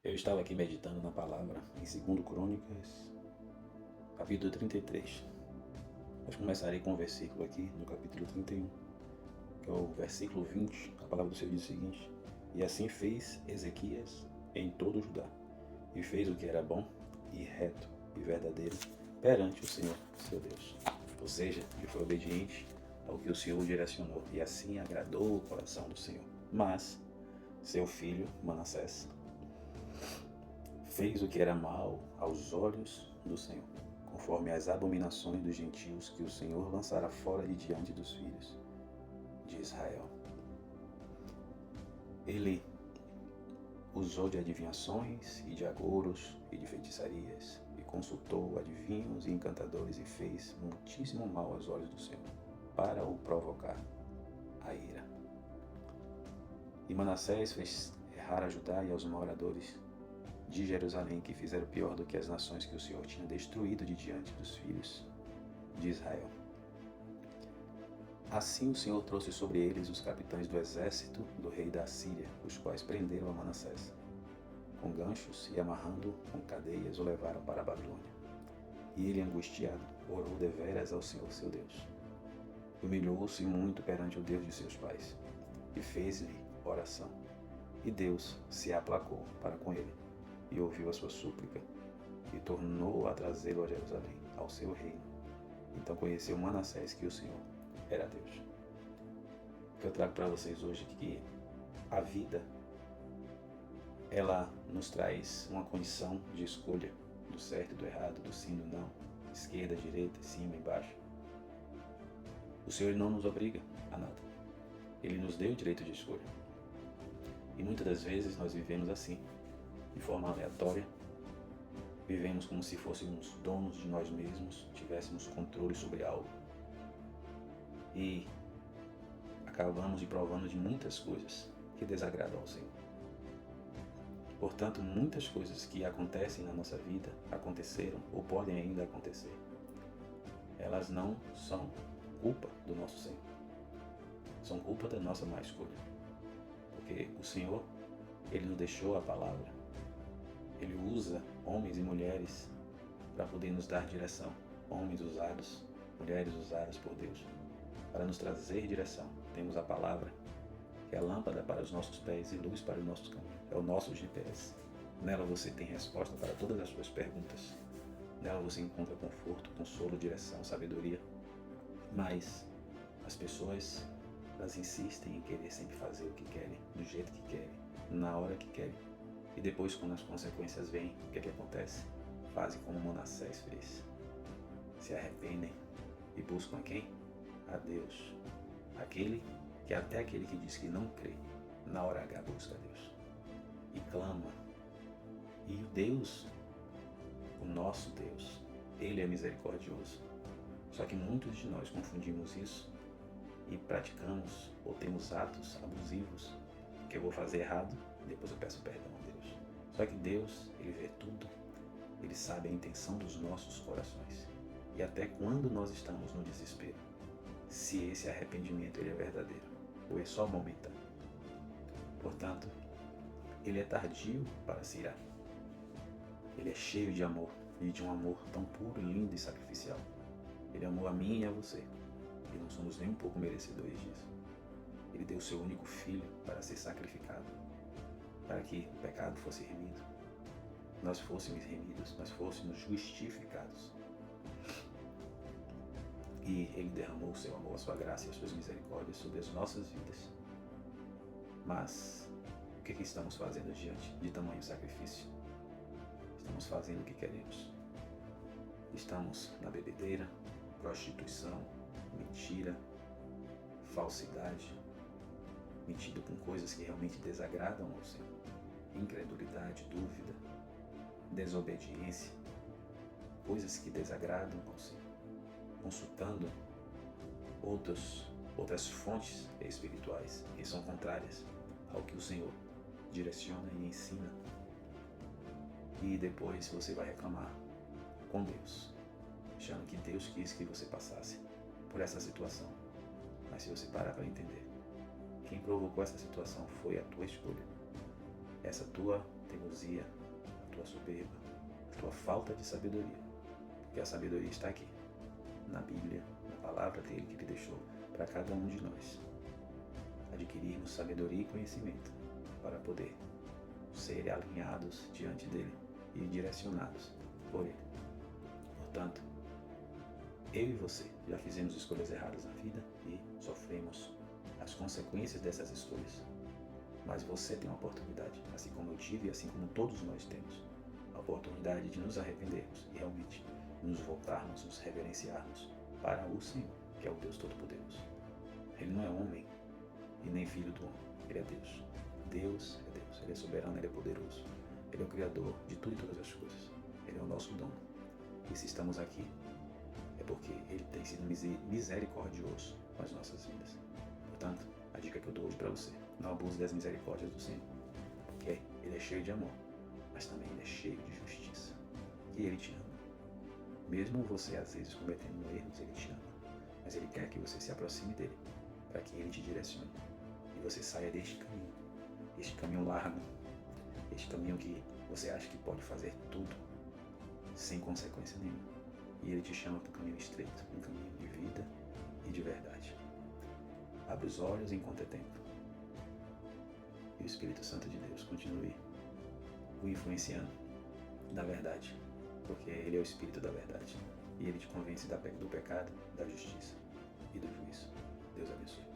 Eu estava aqui meditando na palavra em 2 Crônicas, capítulo 33. Mas começarei com um versículo aqui no capítulo 31, que é o versículo 20. A palavra do Senhor diz o seguinte: E assim fez Ezequias em todo o Judá, e fez o que era bom e reto e verdadeiro perante o Senhor, seu Deus. Ou seja, ele foi obediente ao que o Senhor direcionou, e assim agradou o coração do Senhor. Mas seu filho Manassés fez o que era mal aos olhos do Senhor, conforme as abominações dos gentios que o Senhor lançara fora de diante dos filhos de Israel. Ele usou de adivinhações e de agouros e de feitiçarias, e consultou adivinhos e encantadores, e fez muitíssimo mal aos olhos do Senhor, para o provocar a ira. E Manassés fez errar a Judá e aos moradores de Jerusalém, que fizeram pior do que as nações que o Senhor tinha destruído de diante dos filhos de Israel. Assim o Senhor trouxe sobre eles os capitães do exército do rei da Assíria, os quais prenderam a Manassés com ganchos e, amarrando com cadeias, o levaram para a Babilônia. E ele, angustiado, orou deveras ao Senhor seu Deus. Humilhou-se muito perante o Deus de seus pais, e fez-lhe oração. E Deus se aplacou para com ele, e ouviu a sua súplica, e tornou a trazê-lo a Jerusalém, ao seu reino. Então conheceu Manassés que o Senhor era Deus. O que eu trago para vocês hoje é que a vida, ela nos traz uma condição de escolha do certo e do errado, do sim e do não, esquerda, direita, cima e baixo. O Senhor não nos obriga a nada. Ele nos deu o direito de escolha. E muitas das vezes nós vivemos assim, de forma aleatória. Vivemos como se fôssemos donos de nós mesmos, tivéssemos controle sobre algo. E acabamos provando de muitas coisas que desagradam ao Senhor. Portanto, muitas coisas que acontecem na nossa vida, aconteceram ou podem ainda acontecer. Elas não são culpa do nosso Senhor. São culpa da nossa má escolha. Porque o Senhor, Ele nos deixou a palavra. Ele usa homens e mulheres para poder nos dar direção. Homens usados, mulheres usadas por Deus, para nos trazer direção. Temos a palavra, que é a lâmpada para os nossos pés e luz para os nossos caminhos. É o nosso GPS. Nela você tem resposta para todas as suas perguntas. Nela você encontra conforto, consolo, direção, sabedoria. Mas as pessoas, elas insistem em querer sempre fazer o que querem, do jeito que querem, na hora que querem. E depois, quando as consequências vêm, o que é que acontece? Fazem como Manassés fez. Se arrependem e buscam a quem? A Deus. Até aquele que diz que não crê, na hora H busca a Deus. E clama. E o Deus, o nosso Deus, Ele é misericordioso. Só que muitos de nós confundimos isso e praticamos ou temos atos abusivos, que eu vou fazer errado, depois eu peço perdão a Deus. Só que Deus, Ele vê tudo, Ele sabe a intenção dos nossos corações. E até quando nós estamos no desespero, se esse arrependimento ele é verdadeiro, ou é só momentâneo. Portanto, Ele é tardio para se irar. Ele é cheio de amor, e de um amor tão puro, lindo e sacrificial. Ele amou a mim e a você, e não somos nem um pouco merecedores disso. Ele deu seu único filho para ser sacrificado, para que o pecado fosse remido, nós fôssemos remidos, nós fôssemos justificados. E Ele derramou o seu amor, a sua graça e as suas misericórdias sobre as nossas vidas. Mas o que estamos fazendo diante de tamanho sacrifício? Estamos fazendo o que queremos. Estamos na bebedeira, prostituição, mentira, falsidade, mentindo com coisas que realmente desagradam ao Senhor. Incredulidade, dúvida, desobediência, coisas que desagradam ao Senhor. Consultando outras fontes espirituais que são contrárias ao que o Senhor direciona e ensina. E depois você vai reclamar com Deus, achando que Deus quis que você passasse por essa situação. Mas se você parar para entender, quem provocou essa situação foi a tua escolha. Essa tua teimosia, tua soberba, a tua falta de sabedoria. Porque a sabedoria está aqui, na Bíblia, na palavra dele que ele deixou para cada um de nós. Adquirirmos sabedoria e conhecimento para poder ser alinhados diante dele e direcionados por ele. Portanto, eu e você já fizemos escolhas erradas na vida e sofremos as consequências dessas escolhas. Mas você tem uma oportunidade, assim como eu tive e assim como todos nós temos, a oportunidade de nos arrependermos e realmente nos voltarmos, nos reverenciarmos para o Senhor, que é o Deus Todo-Poderoso. Ele não é homem e nem filho do homem, ele é Deus. Deus é Deus, ele é soberano, ele é poderoso. Ele é o Criador de tudo e todas as coisas. Ele é o nosso dono. E se estamos aqui, é porque ele tem sido misericordioso com as nossas vidas. Portanto, a dica que eu dou hoje para você: não abuse das misericórdias do Senhor. Porque ele é cheio de amor, mas também ele é cheio de justiça. E ele te ama. Mesmo você, às vezes, cometendo erros, ele te ama. Mas ele quer que você se aproxime dele, para que ele te direcione. E você saia deste caminho largo, este caminho que você acha que pode fazer tudo, sem consequência nenhuma. E ele te chama para um caminho estreito, um caminho de vida e de verdade. Abre os olhos enquanto é tempo. E o Espírito Santo de Deus continue o influenciando da verdade, porque ele é o Espírito da verdade. E ele te convence do pecado, da justiça e do juízo. Deus abençoe.